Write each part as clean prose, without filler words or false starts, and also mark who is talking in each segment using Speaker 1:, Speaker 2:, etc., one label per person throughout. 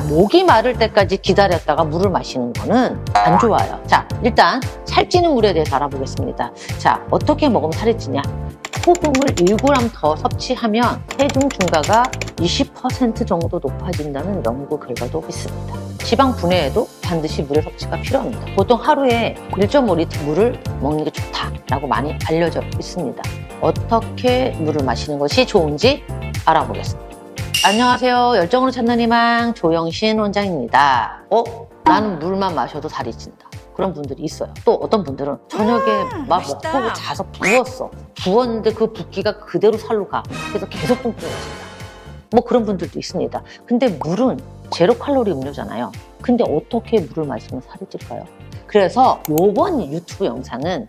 Speaker 1: 목이 마를 때까지 기다렸다가 물을 마시는 거는 안 좋아요. 자, 일단 살찌는 물에 대해서 알아보겠습니다. 자, 어떻게 먹으면 살이 찌냐? 소금을 1g 더 섭취하면 체중 증가가 20% 정도 높아진다는 연구 결과도 있습니다. 지방 분해에도 반드시 물의 섭취가 필요합니다. 보통 하루에 1.5리터 물을 먹는 게 좋다라고 많이 알려져 있습니다. 어떻게 물을 마시는 것이 좋은지 알아보겠습니다. 안녕하세요. 열정으로 찾는 희망 조영신 원장입니다. 나는 물만 마셔도 살이 찐다. 그런 분들이 있어요. 또 어떤 분들은 저녁에 막
Speaker 2: 맛있다.
Speaker 1: 먹고 자서 부었어. 부었는데 그 붓기가 그대로 살로 가. 그래서 계속 뚱뚱해진다. 뭐 그런 분들도 있습니다. 근데 물은 제로 칼로리 음료잖아요. 근데 어떻게 물을 마시면 살이 찔까요? 그래서 이번 유튜브 영상은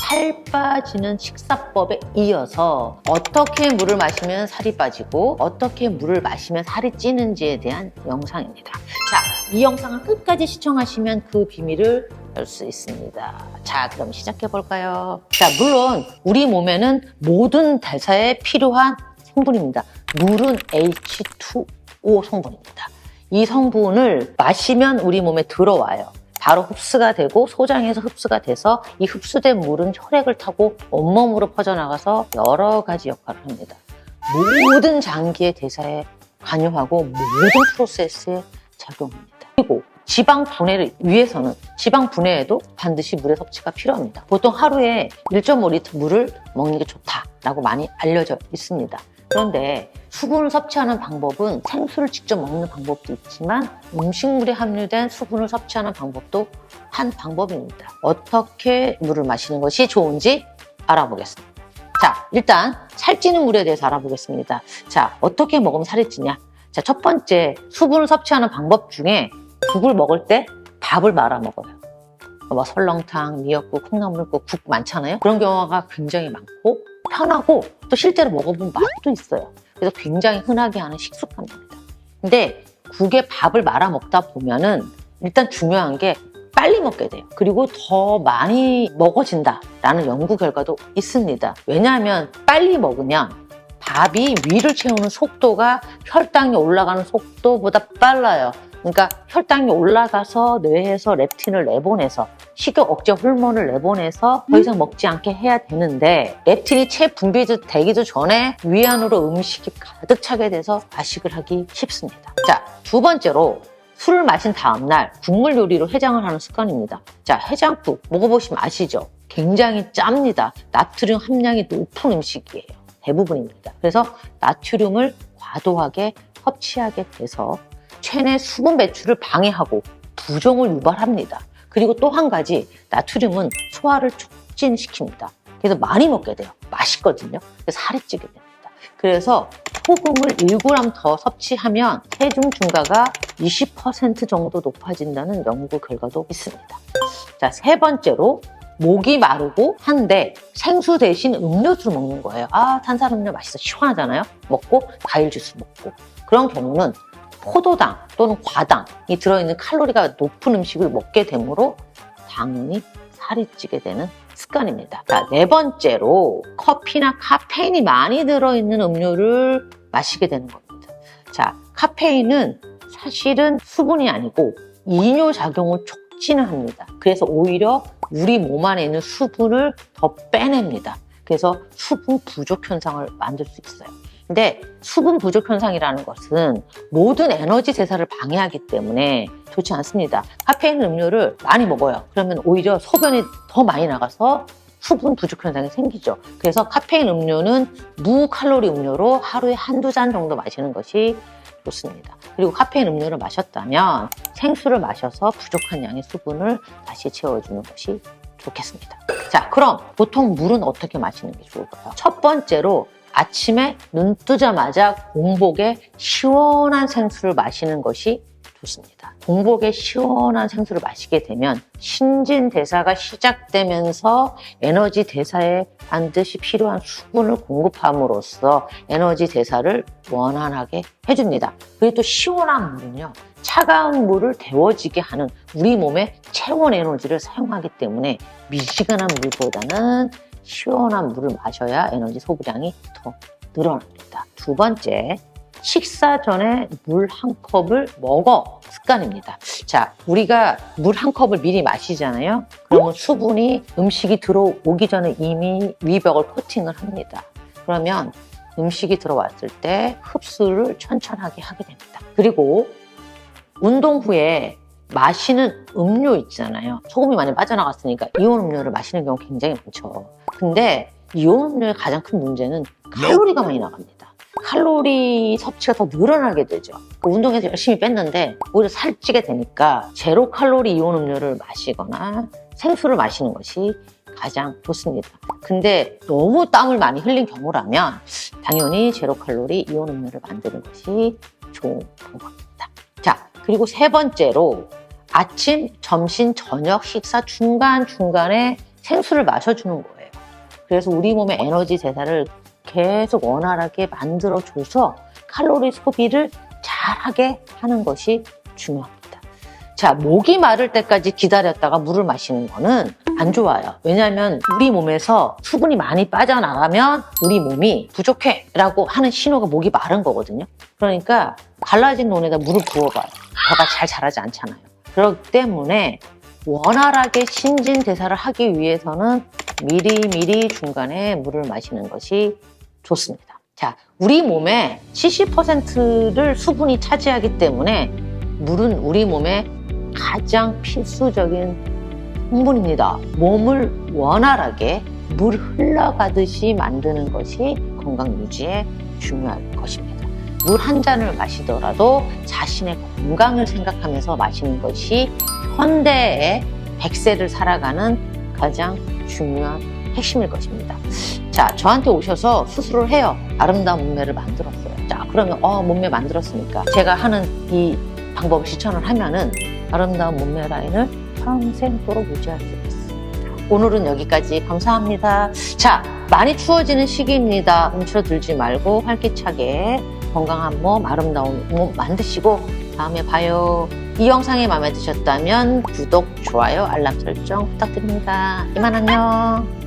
Speaker 1: 살 빠지는 식사법에 이어서 어떻게 물을 마시면 살이 빠지고 어떻게 물을 마시면 살이 찌는지에 대한 영상입니다. 자, 이 영상을 끝까지 시청하시면 그 비밀을 알 수 있습니다. 자, 그럼 시작해 볼까요? 자, 물론 우리 몸에는 모든 대사에 필요한 성분입니다. 물은 H2O 성분입니다. 이 성분을 마시면 우리 몸에 들어와요. 바로 흡수가 되고 소장에서 흡수가 돼서 이 흡수된 물은 혈액을 타고 온몸으로 퍼져나가서 여러 가지 역할을 합니다. 모든 장기의 대사에 관여하고 모든 프로세스에 작용합니다. 그리고 지방 분해를 위해서는 지방 분해에도 반드시 물의 섭취가 필요합니다. 보통 하루에 1.5리터 물을 먹는 게 좋다라고 많이 알려져 있습니다. 그런데 수분을 섭취하는 방법은 생수를 직접 먹는 방법도 있지만 음식물에 함유된 수분을 섭취하는 방법도 한 방법입니다. 어떻게 물을 마시는 것이 좋은지 알아보겠습니다. 자, 일단 살찌는 물에 대해서 알아보겠습니다. 자, 어떻게 먹으면 살이 찌냐? 자, 첫 번째 수분을 섭취하는 방법 중에 국을 먹을 때 밥을 말아 먹어요. 뭐 설렁탕, 미역국, 콩나물국, 국 많잖아요. 그런 경우가 굉장히 많고 편하고 또 실제로 먹어보면 맛도 있어요. 그래서 굉장히 흔하게 하는 식습관입니다. 근데 국에 밥을 말아 먹다 보면은 일단 중요한 게 빨리 먹게 돼요. 그리고 더 많이 먹어진다라는 연구 결과도 있습니다. 왜냐하면 빨리 먹으면 밥이 위를 채우는 속도가 혈당이 올라가는 속도보다 빨라요. 그러니까 혈당이 올라가서 뇌에서 렙틴을 내보내서 식욕 억제 호르몬을 내보내서 더 이상 먹지 않게 해야 되는데 렙틴이 재분비되기도 전에 위 안으로 음식이 가득 차게 돼서 과식을 하기 쉽습니다. 자, 두 번째로 술을 마신 다음날 국물 요리로 해장을 하는 습관입니다. 자, 해장국 먹어보시면 아시죠? 굉장히 짭니다. 나트륨 함량이 높은 음식이에요. 대부분입니다. 그래서 나트륨을 과도하게 섭취하게 돼서 체내 수분 배출을 방해하고 부종을 유발합니다. 그리고 또 한 가지 나트륨은 소화를 촉진시킵니다. 그래서 많이 먹게 돼요. 맛있거든요. 그래서 살이 찌게 됩니다. 그래서 소금을 1g 더 섭취하면 체중 증가가 20% 정도 높아진다는 연구 결과도 있습니다. 자, 세 번째로 목이 마르고 한데 생수 대신 음료수를 먹는 거예요. 아, 탄산음료 맛있어. 시원하잖아요. 먹고 과일 주스 먹고. 그런 경우는 포도당 또는 과당이 들어있는 칼로리가 높은 음식을 먹게 되므로 당연히 살이 찌게 되는 습관입니다. 자, 네 번째로 커피나 카페인이 많이 들어있는 음료를 마시게 되는 겁니다. 자, 카페인은 사실은 수분이 아니고 이뇨작용을 촉진을 합니다. 그래서 오히려 우리 몸 안에 있는 수분을 더 빼냅니다. 그래서 수분 부족 현상을 만들 수 있어요. 근데 수분 부족 현상이라는 것은 모든 에너지 대사를 방해하기 때문에 좋지 않습니다. 카페인 음료를 많이 먹어요. 그러면 오히려 소변이 더 많이 나가서 수분 부족 현상이 생기죠. 그래서 카페인 음료는 무칼로리 음료로 하루에 한두 잔 정도 마시는 것이 좋습니다. 그리고 카페인 음료를 마셨다면 생수를 마셔서 부족한 양의 수분을 다시 채워주는 것이 좋겠습니다. 자, 그럼 보통 물은 어떻게 마시는 게 좋을까요? 첫 번째로 아침에 눈 뜨자마자 공복에 시원한 생수를 마시는 것이 좋습니다. 공복에 시원한 생수를 마시게 되면 신진대사가 시작되면서 에너지 대사에 반드시 필요한 수분을 공급함으로써 에너지 대사를 원활하게 해줍니다. 그리고 또 시원한 물은요, 차가운 물을 데워지게 하는 우리 몸의 체온 에너지를 사용하기 때문에 미지근한 물보다는 시원한 물을 마셔야 에너지 소비량이 더 늘어납니다. 두 번째, 식사 전에 물 한 컵을 먹어 습관입니다. 자, 우리가 물 한 컵을 미리 마시잖아요. 그러면 수분이 음식이 들어오기 전에 이미 위벽을 코팅을 합니다. 그러면 음식이 들어왔을 때 흡수를 천천하게 하게 됩니다. 그리고 운동 후에 마시는 음료 있잖아요. 소금이 많이 빠져나갔으니까 이온 음료를 마시는 경우 굉장히 많죠. 근데 이온 음료의 가장 큰 문제는 칼로리가 많이 나갑니다. 칼로리 섭취가 더 늘어나게 되죠. 운동해서 열심히 뺐는데 오히려 살찌게 되니까 제로 칼로리 이온 음료를 마시거나 생수를 마시는 것이 가장 좋습니다. 근데 너무 땀을 많이 흘린 경우라면 당연히 제로 칼로리 이온 음료를 만드는 것이 좋은 방법입니다. 자, 그리고 세 번째로 아침, 점심, 저녁 식사 중간중간에 생수를 마셔주는 거예요. 그래서 우리 몸의 에너지 대사를 계속 원활하게 만들어줘서 칼로리 소비를 잘하게 하는 것이 중요합니다. 자, 목이 마를 때까지 기다렸다가 물을 마시는 거는 안 좋아요. 왜냐하면 우리 몸에서 수분이 많이 빠져나가면 우리 몸이 부족해 라고 하는 신호가 목이 마른 거거든요. 그러니까 갈라진 논에다 물을 부어봐요. 벼가 잘 자라지 않잖아요. 그렇기 때문에 원활하게 신진대사를 하기 위해서는 미리미리 중간에 물을 마시는 것이 좋습니다. 자, 우리 몸의 70%를 수분이 차지하기 때문에 물은 우리 몸의 가장 필수적인 성분입니다. 몸을 원활하게 물 흘러가듯이 만드는 것이 건강 유지에 중요할 것입니다. 물 한 잔을 마시더라도 자신의 건강을 생각하면서 마시는 것이 현대의 100세를 살아가는 가장 중요한 핵심일 것입니다. 자, 저한테 오셔서 수술을 해요. 아름다운 몸매를 만들었어요. 자, 그러면 몸매 만들었으니까 제가 하는 이 방법을 실천을 하면은 아름다운 몸매 라인을 평생도록 유지할 수 있습니다. 오늘은 여기까지. 감사합니다. 자, 많이 추워지는 시기입니다. 움츠러들지 말고 활기차게 건강한 몸, 아름다운 몸 만드시고 다음에 봐요. 이 영상이 마음에 드셨다면 구독, 좋아요, 알람 설정 부탁드립니다. 이만 안녕.